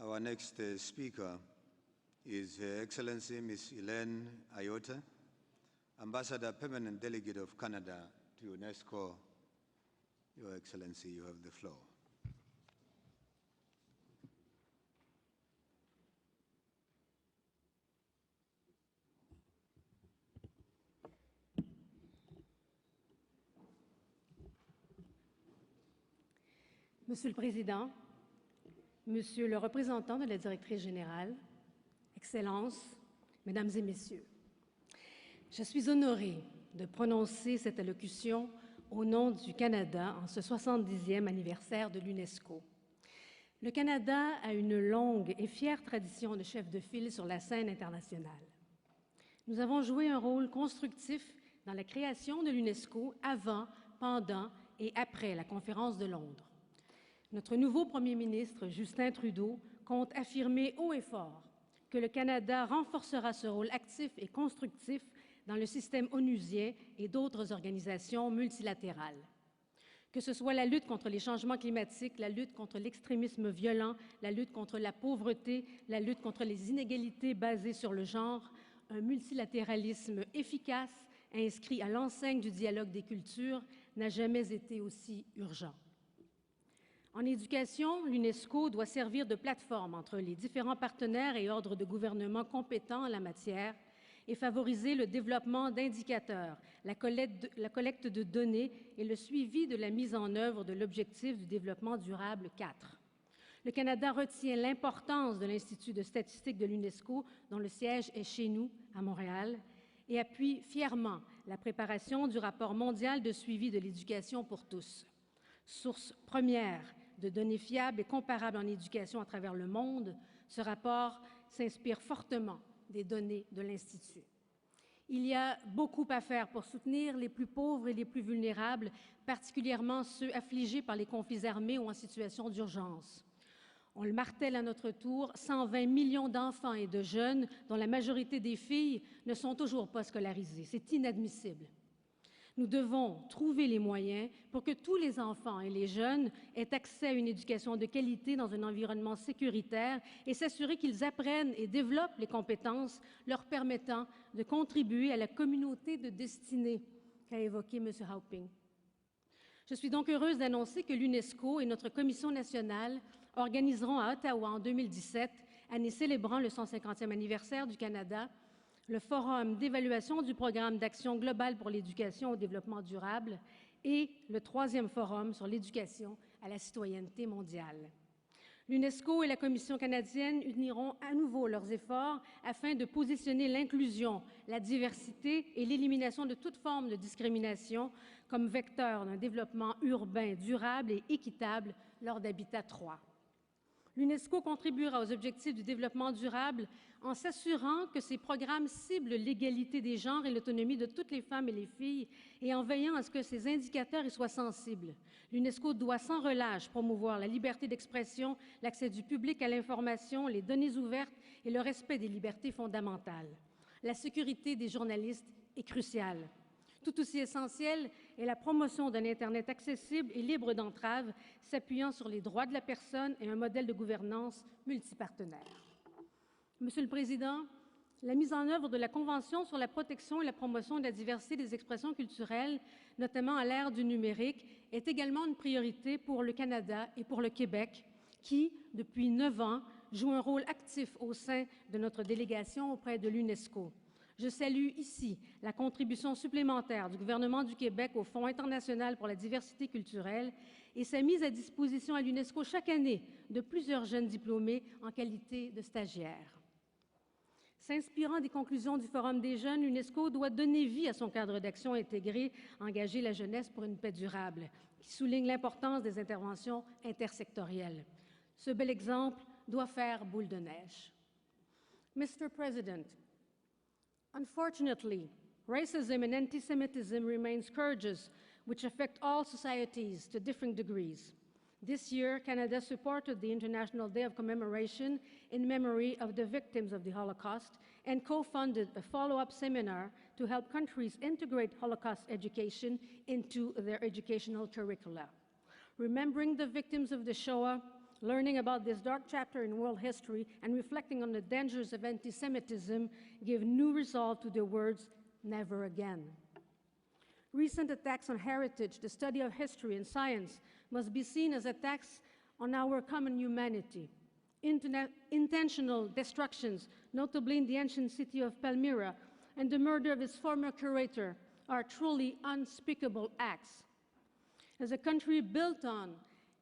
Our next speaker is Her Excellency Ms. Elaine Ayota, Ambassador Permanent Delegate of Canada to UNESCO. Your Excellency, you have the floor. Monsieur le Président, Monsieur le représentant de la Directrice générale, Excellences, Mesdames et Messieurs, je suis honorée de prononcer cette allocution au nom du Canada en ce 70e anniversaire de l'UNESCO. Le Canada a une longue et fière tradition de chef de file sur la scène internationale. Nous avons joué un rôle constructif dans la création de l'UNESCO avant, pendant et après la conférence de Londres. Notre nouveau Premier ministre, Justin Trudeau, compte affirmer haut et fort que le Canada renforcera ce rôle actif et constructif dans le système onusien et d'autres organisations multilatérales. Que ce soit la lutte contre les changements climatiques, la lutte contre l'extrémisme violent, la lutte contre la pauvreté, la lutte contre les inégalités basées sur le genre, un multilatéralisme efficace inscrit à l'enseigne du dialogue des cultures n'a jamais été aussi urgent. En éducation, l'UNESCO doit servir de plateforme entre les différents partenaires et ordres de gouvernement compétents en la matière et favoriser le développement d'indicateurs, la collecte de données et le suivi de la mise en œuvre de l'objectif du développement durable 4. Le Canada retient l'importance de l'Institut de statistique de l'UNESCO, dont le siège est chez nous, à Montréal, et appuie fièrement la préparation du rapport mondial de suivi de l'éducation pour tous. Source première de données fiables et comparables en éducation à travers le monde, ce rapport s'inspire fortement des données de l'Institut. Il y a beaucoup à faire pour soutenir les plus pauvres et les plus vulnérables, particulièrement ceux affligés par les conflits armés ou en situation d'urgence. On le martèle à notre tour, 120 millions d'enfants et de jeunes, dont la majorité des filles, ne sont toujours pas scolarisés. C'est inadmissible. Nous devons trouver les moyens pour que tous les enfants et les jeunes aient accès à une éducation de qualité dans un environnement sécuritaire et s'assurer qu'ils apprennent et développent les compétences leur permettant de contribuer à la communauté de destinée qu'a évoqué M. Hauping. Je suis donc heureuse d'annoncer que l'UNESCO et notre Commission nationale organiseront à Ottawa en 2017, année célébrant le 150e anniversaire du Canada, le Forum d'évaluation du programme d'action globale pour l'éducation au développement durable et le 3e Forum sur l'éducation à la citoyenneté mondiale. L'UNESCO et la Commission canadienne uniront à nouveau leurs efforts afin de positionner l'inclusion, la diversité et l'élimination de toute forme de discrimination comme vecteur d'un développement urbain durable et équitable lors d'Habitat 3. L'UNESCO contribuera aux objectifs du développement durable en s'assurant que ses programmes ciblent l'égalité des genres et l'autonomie de toutes les femmes et les filles et en veillant à ce que ces indicateurs y soient sensibles. L'UNESCO doit sans relâche promouvoir la liberté d'expression, l'accès du public à l'information, les données ouvertes et le respect des libertés fondamentales. La sécurité des journalistes est cruciale. Tout aussi essentiel est la promotion d'un Internet accessible et libre d'entraves, s'appuyant sur les droits de la personne et un modèle de gouvernance multipartenaire. Monsieur le Président, la mise en œuvre de la Convention sur la protection et la promotion de la diversité des expressions culturelles, notamment à l'ère du numérique, est également une priorité pour le Canada et pour le Québec, qui, depuis 9 ans, joue un rôle actif au sein de notre délégation auprès de l'UNESCO. Je salue ici la contribution supplémentaire du gouvernement du Québec au Fonds international pour la diversité culturelle et sa mise à disposition à l'UNESCO chaque année de plusieurs jeunes diplômés en qualité de stagiaires. S'inspirant des conclusions du Forum des jeunes, l'UNESCO doit donner vie à son cadre d'action intégré « Engager la jeunesse pour une paix durable » qui souligne l'importance des interventions intersectorielles. Ce bel exemple doit faire boule de neige. Mr. President, unfortunately, racism and anti-Semitism remain scourges which affect all societies to different degrees. This year, Canada supported the International Day of Commemoration in memory of the victims of the Holocaust and co-funded a follow-up seminar to help countries integrate Holocaust education into their educational curricula. Remembering the victims of the Shoah learning about this dark chapter in world history and reflecting on the dangers of anti-Semitism give new resolve to the words, "never again." Recent attacks on heritage, the study of history and science, must be seen as attacks on our common humanity. Intentional destructions, notably in the ancient city of Palmyra, and the murder of its former curator, are truly unspeakable acts. As a country built on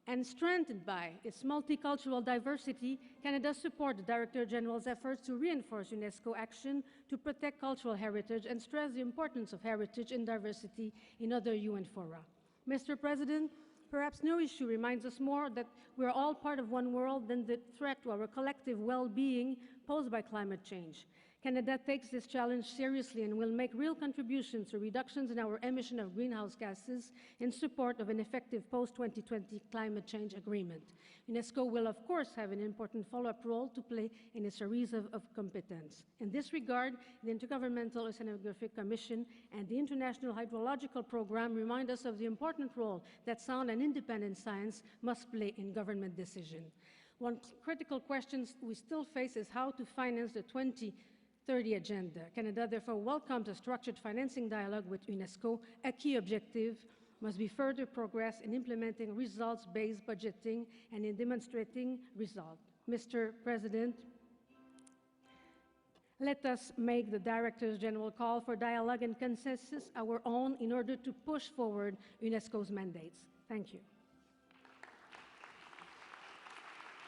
and strengthened by its multicultural diversity, Canada supports the Director General's efforts to reinforce UNESCO action to protect cultural heritage and stress the importance of heritage and diversity in other UN fora. Mr. President, perhaps no issue reminds us more that we are all part of one world than the threat to our collective well-being posed by climate change. Canada takes this challenge seriously and will make real contributions to reductions in our emission of greenhouse gases in support of an effective post-2020 climate change agreement. UNESCO will, of course, have an important follow-up role to play in a series of competence. In this regard, the Intergovernmental Oceanographic Commission and the International Hydrological Program remind us of the important role that sound and independent science must play in government decision. One critical question we still face is how to finance the 2030 agenda. Canada therefore welcomes a structured financing dialogue with UNESCO. A key objective must be further progress in implementing results-based budgeting and in demonstrating results. Mr. President, let us make the Director General call for dialogue and consensus our own in order to push forward UNESCO's mandates. Thank you.